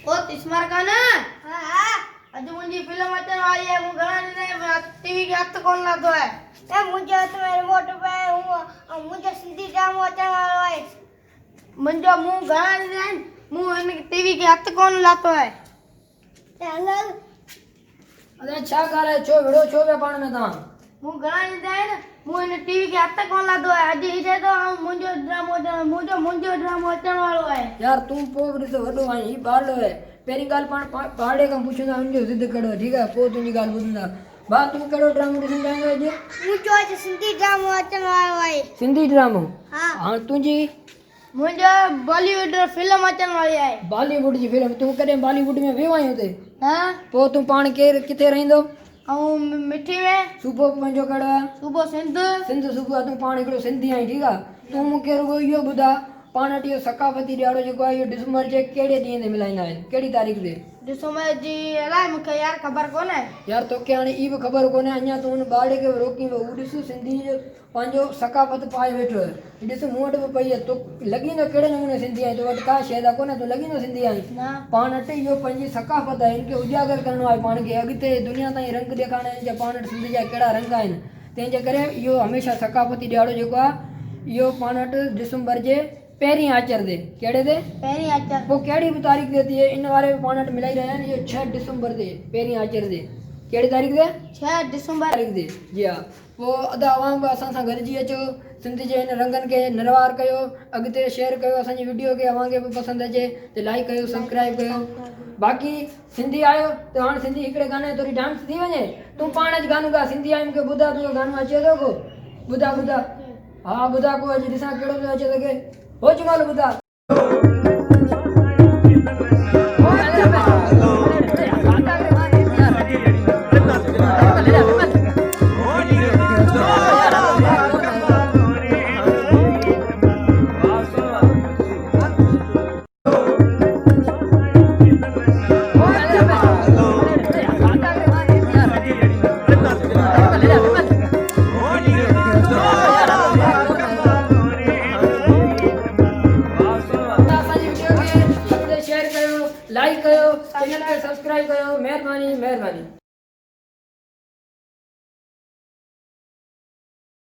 ओ तिस्मार का ना हां अज मुंजी फिल्म अचण वाली है। मु घणा ने टीवी के हथ कोन लातो है। ए मुंजे हथ में रिमोट पे हूं मुंजे सिंधी ड्रामो अचण वालो है। मुंजो मु घणा ने मु इन टीवी के हथ कोन लातो है। चल अरे छा करे छो विड़ो छो वे पाण में ता मु घणा ने है मु इन टीवी के हथ कोन लातो है। अज इथे तो मुंजो ड्रामो अचण वालो है। यार तू पोगरी तो वडो आई ई बालो है। पेरी गाल पाण पाड़े का पूछना उनजो जिद करो ठीक है। पो तुनी गाल बुझना बा तू कड़ो ड्रामो दिसन जाएगा जे मु जो है सिंधी ड्रामो अचण वालो है। सिंधी ड्रामो हां हां तुजी मुंजो बॉलीवुड फिल्म अचण वाली है। बॉलीवुड जी फिल्म तू कदे बॉलीवुड में वेवा आयो ते हां पो तू पाण के किथे रहिंदो मिठी में सुबह पंजो कड़ा सुबह सिंध सिंध सुबह तू पाण एकड़ो सिंधी आई ठीक है। तू मुके रुगो यो बुधा पाण टियो सकाफती ॾियारो जेको आहे इहो डिसंबर जे कहिड़े ॾींहं ते मिलाईंदा आहिनि कहिड़ी तारीख़ ते डिसंबर जी अलाए मूंखे यार ख़बर कोन्हे। यार तोखे हाणे ई बि ख़बर कोन्हे अञा तूं हुन ॿारड़े खे रोकी वियो हू ॾिस सिंधी जो पंहिंजो सकाफ़त पाए वेठो आहे। ॾिस मूं वटि बि पई आहे तो लॻींदो कहिड़े नमूने सिंधी आई तो वटि का शइ त कोन्हे तूं लॻींदो सिंधी आई पाण वटि इहो पंहिंजी सकाफ़त आहे हिनखे उजागर करिणो आहे पाण खे अॻिते दुनिया ताईं रंग ॾेखारणा आहिनि जा पाण वटि सिंध जा कहिड़ा रंग आहिनि। तंहिंजे करे इहो हमेशह सकाफ़ती ॾियारो जेको आहे इहो पाण वटि डिसंबर जे पहिरीं आचर ते कहिड़े ते पहिरीं आचर पोइ कहिड़ी बि तारीख़ ते थिए इन वारे पाण वटि मिलाई रहिया आहिनि इहो 6 डिसंबर ते पहिरीं आचर ते कहिड़ी तारीख़ ते 6 डिसंबर तारीख़ ते जी हा। पोइ अदा आवाम बि असां सां गॾिजी अचो सिंध जे हिन रंगनि खे निरवार कयो अॻिते शेयर कयो असांजी वीडियो खे अव्हांखे बि पसंदि अचे त लाइक कयो सब्सक्राइब कयो। बाक़ी सिंधी आयो त हाणे सिंधी हिकिड़े गाने थोरी डांस थी वञे तूं पाण अॼु गानो गा सिंधी आई मूंखे ॿुधा तुंहिंजो गानो अचे थो को ॿुधा हा ॿुधा को अॼु ॾिसां कहिड़ो थो अचे तोखे हो जमाल ॿुधा लाइक कयो चैनल खे सब्सक्राइब कयो महिरबानी।